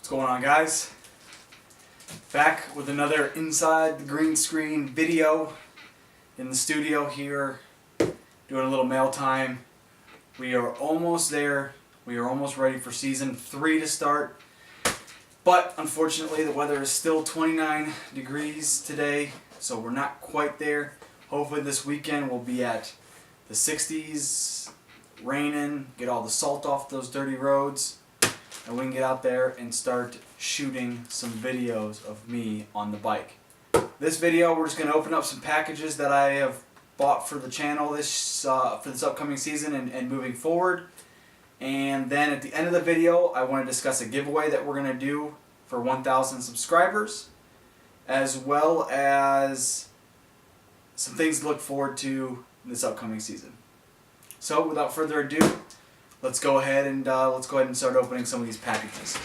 What's going on, guys? Back with another inside the green screen video in the studio here, doing a little mail time. We are almost there. We are almost ready for season 3 to start. But unfortunately the weather is still 29 degrees today, so we're not quite there. Hopefully this weekend we'll be at the 60s, raining, get all the salt off those dirty roads, and we can get out there and start shooting some videos of me on the bike. This video, we're just going to open up some packages that I have bought for the channel for this upcoming season and moving forward. And then at the end of the video, I want to discuss a giveaway that we're going to do for 1,000 subscribers, as well as some things to look forward to this upcoming season. So without further ado, let's go ahead and start opening some of these packages.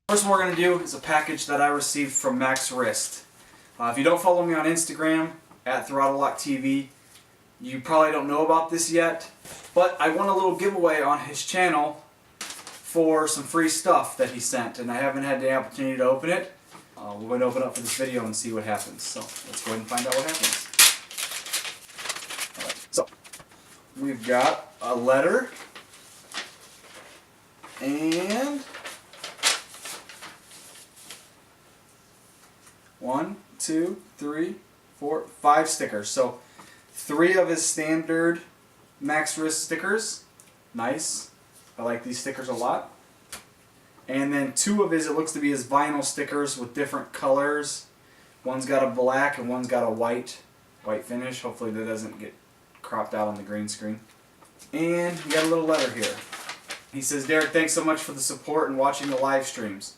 First one we're going to do is a package that I received from Max Wrist. If you don't follow me on Instagram, at ThrottleLock TV, you probably don't know about this yet, but I won a little giveaway on his channel for some free stuff that he sent, and I haven't had the opportunity to open it. We're going to open it up for this video and see what happens. So let's go ahead and find out what happens. Alright, so we've got a letter and 1, 2, 3, 4, 5 stickers. So 3 of his standard Max Wrist stickers. Nice. I like these stickers a lot. And then 2 of his, it looks to be his vinyl stickers with different colors. One's got a black and one's got a white finish. Hopefully that doesn't get cropped out on the green screen. And we got a little letter here. He says, "Derek, thanks so much for the support and watching the live streams."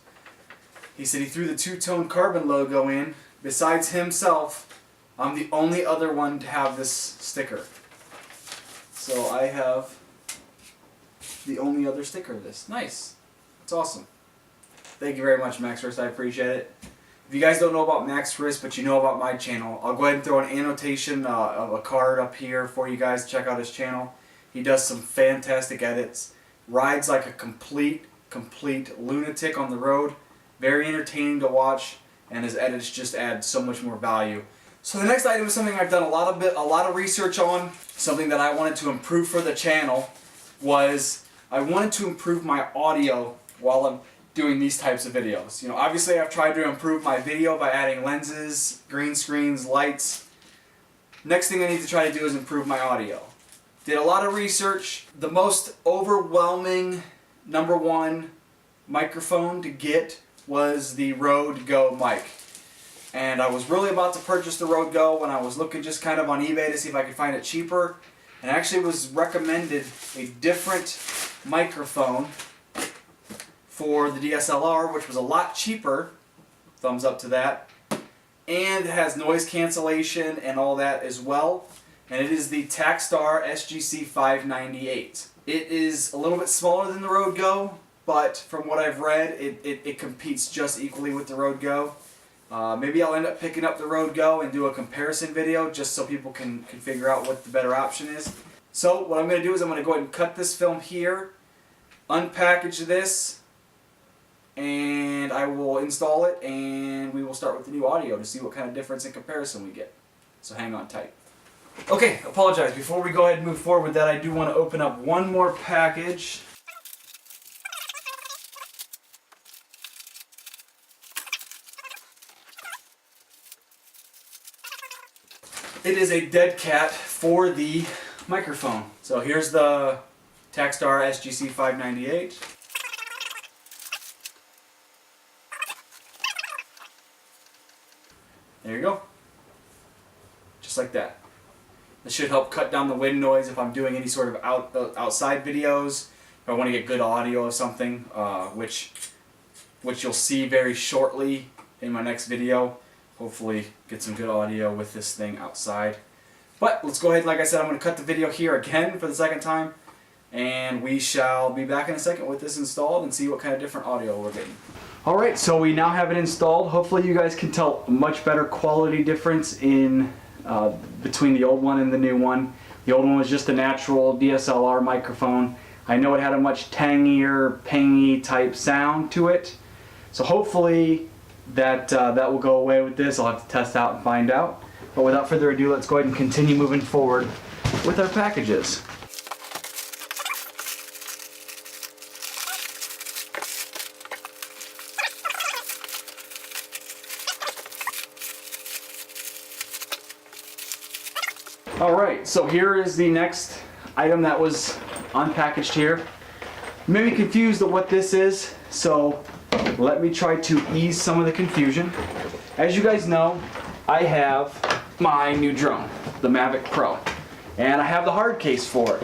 He said he threw the two-tone carbon logo in. Besides himself, I'm the only other one to have this sticker. So I have the only other sticker of this. Nice. That's awesome. Thank you very much, Max Wrist. I appreciate it. If you guys don't know about Max Wrist, but you know about my channel, I'll go ahead and throw an annotation of a card up here for you guys to check out his channel. He does some fantastic edits. Rides like a complete lunatic on the road. Very entertaining to watch, and his edits just add so much more value. So the next item is something I've done a lot of research on. Something that I wanted to improve for the channel was I wanted to improve my audio while I'm doing these types of videos. You know, obviously I've tried to improve my video by adding lenses, green screens, lights. Next thing I need to try to do is improve my audio. Did a lot of research. The most overwhelming #1 microphone to get was the Rode Go mic. And I was really about to purchase the Rode Go when I was looking just kind of on eBay to see if I could find it cheaper. And actually was recommended a different microphone for the DSLR, which was a lot cheaper. Thumbs up to that. And it has noise cancellation and all that as well. And it is the Takstar SGC 598. It is a little bit smaller than the Rode Go, but from what I've read, it competes just equally with the Rode Go. Maybe I'll end up picking up the Rode Go and do a comparison video just so people can figure out what the better option is. So what I'm going to do is I'm going to go ahead and cut this film here, unpackage this, and I will install it, and we will start with the new audio to see what kind of difference in comparison we get. So hang on tight. Okay, apologize. Before we go ahead and move forward with that, I do want to open up one more package. It is a dead cat for the microphone. So here's the Takstar SGC 598. There you go. Just like that. This should help cut down the wind noise if I'm doing any sort of outside videos. If I want to get good audio of something, which you'll see very shortly in my next video. Hopefully get some good audio with this thing outside. But let's go ahead, like I said, I'm going to cut the video here again for the second time, and we shall be back in a second with this installed and see what kind of different audio we're getting. Alright, so we now have it installed. Hopefully you guys can tell a much better quality difference in between the old one and the new one. The old one was just a natural DSLR microphone. I know it had a much tangier, pangy type sound to it. So hopefully that will go away with this. I'll have to test out and find out. But without further ado, let's go ahead and continue moving forward with our packages. Alright, so here is the next item that was unpackaged here. Maybe confused at what this is, so let me try to ease some of the confusion. As you guys know, I have my new drone, the Mavic Pro, and I have the hard case for it.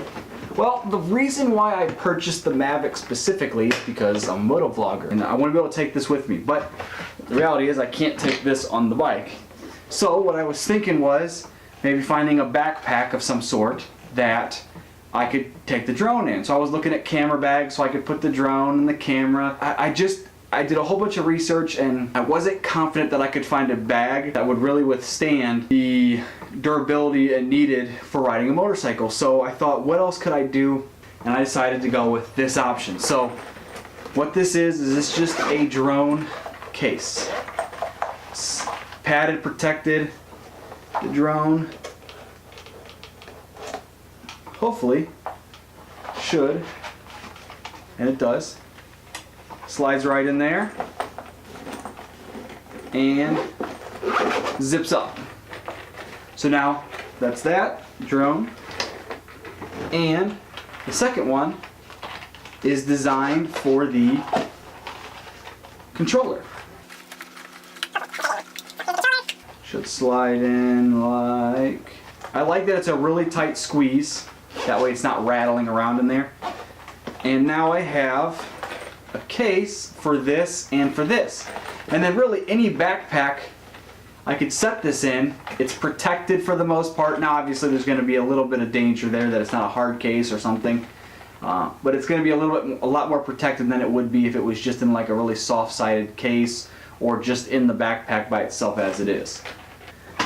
Well, the reason why I purchased the Mavic specifically is because I'm a motovlogger and I want to be able to take this with me, but the reality is I can't take this on the bike. So what I was thinking was maybe finding a backpack of some sort that I could take the drone in. So I was looking at camera bags so I could put the drone and the camera. I did a whole bunch of research and I wasn't confident that I could find a bag that would really withstand the durability it needed for riding a motorcycle. So I thought, what else could I do? And I decided to go with this option. So what this is this just a drone case. It's padded, protected. The drone hopefully should, and it does, slides right in there and zips up. So now that's that drone, and the second one is designed for the controller. Should slide in like... I like that it's a really tight squeeze. That way it's not rattling around in there. And now I have a case for this and for this. And then really any backpack I could set this in. It's protected for the most part. Now obviously there's going to be a little bit of danger there that it's not a hard case or something. But it's going to be a lot more protected than it would be if it was just in like a really soft-sided case or just in the backpack by itself as it is.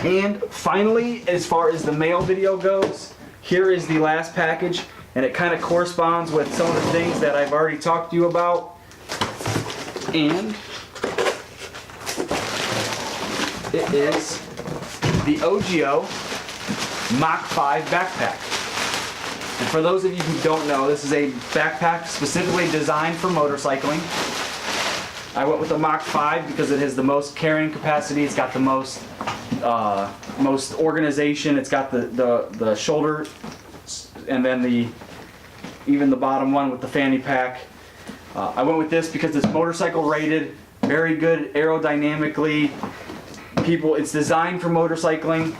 And finally, as far as the mail video goes, here is the last package, and it kind of corresponds with some of the things that I've already talked to you about. And it is the OGIO Mach 5 backpack. And for those of you who don't know, this is a backpack specifically designed for motorcycling. I went with the Mach 5 because it has the most carrying capacity, it's got the most organization, it's got the shoulder, and then even the bottom one with the fanny pack. I went with this because it's motorcycle rated, very good aerodynamically. It's designed for motorcycling,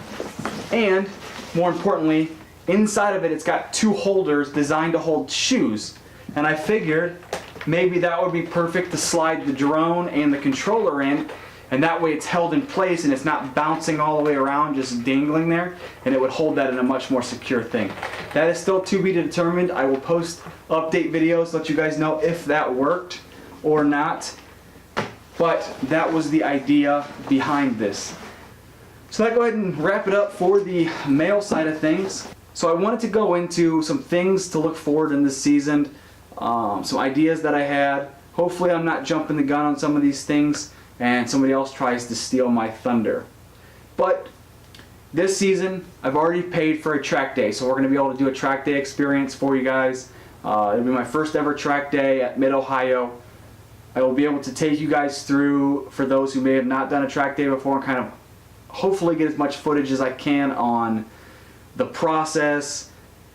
and more importantly, inside of it, it's got two holders designed to hold shoes. And I figured maybe that would be perfect to slide the drone and the controller in, and that way it's held in place and it's not bouncing all the way around, just dangling there, and it would hold that in a much more secure thing. That is still to be determined. I will post update videos to let you guys know if that worked or not, but that was the idea behind this. So let's go ahead and wrap it up for the mail side of things. So I wanted to go into some things to look forward in this season, some ideas that I had. Hopefully I'm not jumping the gun on some of these things and somebody else tries to steal my thunder. But this season I've already paid for a track day, so we're going to be able to do a track day experience for you guys. It'll be my first ever track day at Mid-Ohio. I will be able to take you guys through, for those who may have not done a track day before, and kind of hopefully get as much footage as I can on the process,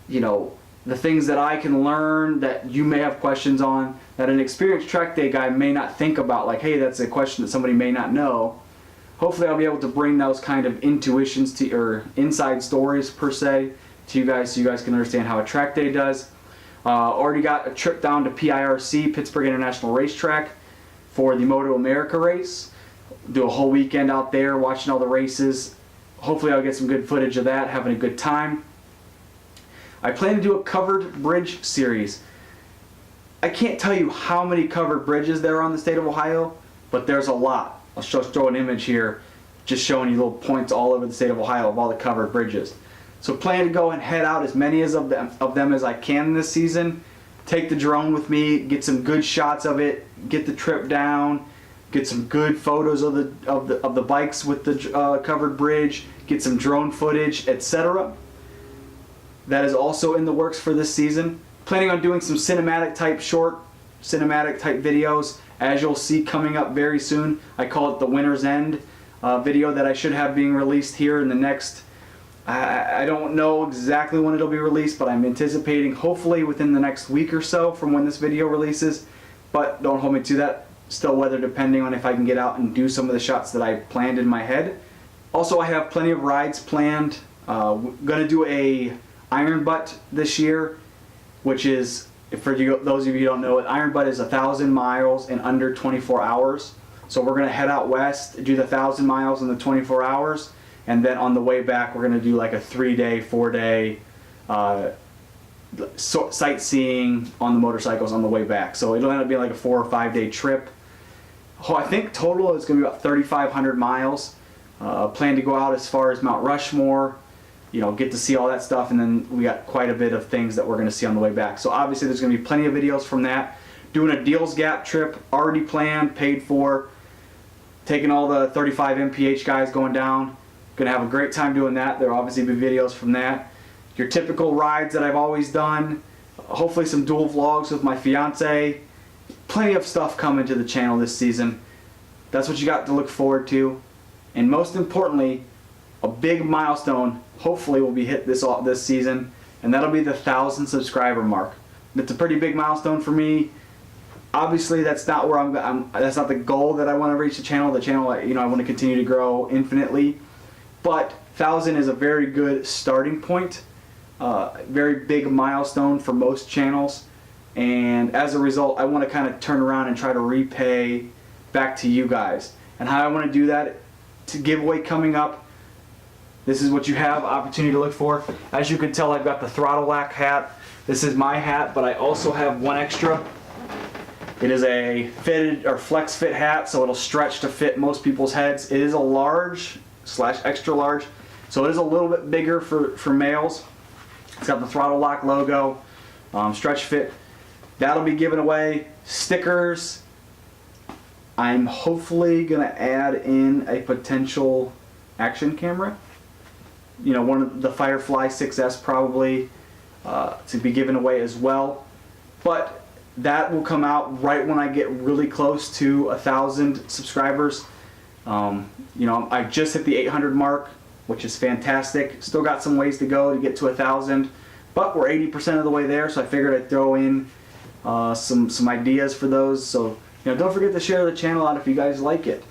you know, the things that I can learn that you may have questions on that an experienced track day guy may not think about, like, hey, that's a question that somebody may not know. Hopefully I'll be able to bring those kind of intuitions to, or inside stories per se, to you guys so you guys can understand how a track day does. Already got a trip down to PIRC, Pittsburgh International Racetrack, for the Moto America race. Do a whole weekend out there watching all the races. Hopefully I'll get some good footage of that, having a good time. I plan to do a covered bridge series. I can't tell you how many covered bridges there are on the state of Ohio, but there's a lot. I'll show an image here just showing you little points all over the state of Ohio of all the covered bridges. So plan to go and head out as many of them as I can this season. Take the drone with me, get some good shots of it, get the trip down, get some good photos of the bikes with the covered bridge, get some drone footage, etc. That is also in the works for this season. Planning on doing some cinematic type videos, as you'll see coming up very soon. I call it the Winter's End video that I should have being released here in the next, I don't know exactly when it'll be released, but I'm anticipating hopefully within the next week or so from when this video releases. But don't hold me to that. Still weather depending on if I can get out and do some of the shots that I planned in my head. Also, I have plenty of rides planned. Gonna do a Iron Butt this year, which is, for those of you who don't know it, Iron Butt is 1,000 miles in under 24 hours. So we're gonna head out west, do the 1,000 miles in the 24 hours, and then on the way back we're gonna do like a 3-day, 4-day sightseeing on the motorcycles on the way back. So it'll end up being like a 4 or 5 day trip. I think total is gonna be about 3,500 miles. Plan to go out as far as Mount Rushmore, you know, get to see all that stuff, and then we got quite a bit of things that we're going to see on the way back. So obviously there's going to be plenty of videos from that. Doing a Deals Gap trip, already planned, paid for. Taking all the 35 mph guys going down. Going to have a great time doing that. There'll obviously be videos from that. Your typical rides that I've always done. Hopefully some dual vlogs with my fiance. Plenty of stuff coming to the channel this season. That's what you got to look forward to. And most importantly, a big milestone hopefully will be hit this season, and that'll be the 1,000 subscriber mark. It's a pretty big milestone for me. Obviously, that's not where that's not the goal that I want to reach the channel. The channel, you know, I want to continue to grow infinitely, but 1,000 is a very good starting point. Very big milestone for most channels, and as a result, I want to kind of turn around and try to repay back to you guys. And how I want to do that, to giveaway coming up. This is what you have opportunity to look for. As you can tell, I've got the ThrottleLock hat. This is my hat, but I also have one extra. It is a fitted or flex fit hat, so it'll stretch to fit most people's heads. It is a large / extra large, so it is a little bit bigger for males. It's got the ThrottleLock logo, stretch fit. That'll be given away. Stickers. I'm hopefully gonna add in a potential action camera. You know, one of the Firefly 6S probably to be given away as well. But that will come out right when I get really close to 1,000 subscribers. You know, I just hit the 800 mark, which is fantastic. Still got some ways to go to get to 1,000, but we're 80% of the way there. So I figured I'd throw in some ideas for those. So, you know, don't forget to share the channel out if you guys like it.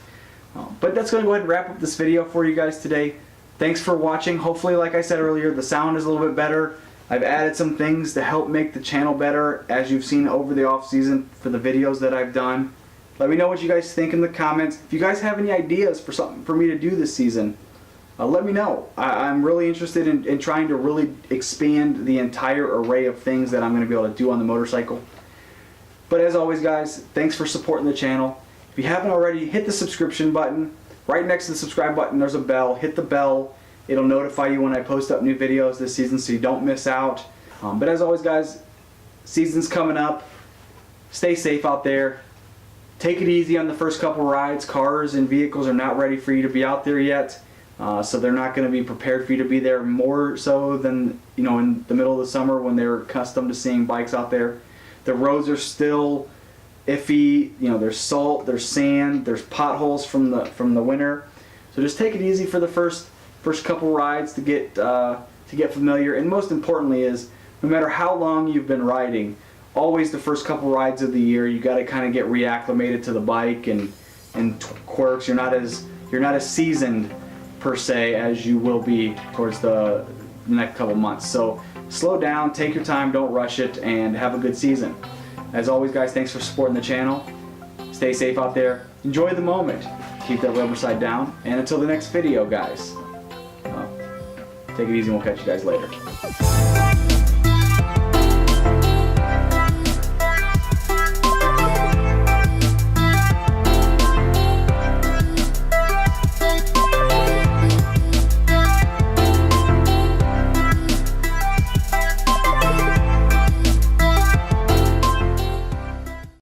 But that's going to go ahead and wrap up this video for you guys today. Thanks for watching. Hopefully, like I said earlier, the sound is a little bit better. I've added some things to help make the channel better, as you've seen over the off season for the videos that I've done. Let me know what you guys think in the comments. If you guys have any ideas for something for me to do this season, let me know. I'm really interested in trying to really expand the entire array of things that I'm going to be able to do on the motorcycle. But as always, guys, thanks for supporting the channel. If you haven't already, hit the subscription button. Right next to the subscribe button, there's a bell. Hit the bell. It'll notify you when I post up new videos this season so you don't miss out. But as always, guys, season's coming up. Stay safe out there. Take it easy on the first couple rides. Cars and vehicles are not ready for you to be out there yet. So they're not going to be prepared for you to be there, more so than, you know, in the middle of the summer when they're accustomed to seeing bikes out there. The roads are still iffy. You know, there's salt, there's sand, there's potholes from the winter. So just take it easy for the first couple rides to get familiar. And most importantly is, no matter how long you've been riding, always the first couple rides of the year, you got to kind of get reacclimated to the bike and quirks. You're not as seasoned per se as you will be towards the next couple months. So slow down, take your time, don't rush it, and have a good season. As always, guys, thanks for supporting the channel. Stay safe out there. Enjoy the moment. Keep that rubber side down. And until the next video, guys, take it easy and we'll catch you guys later.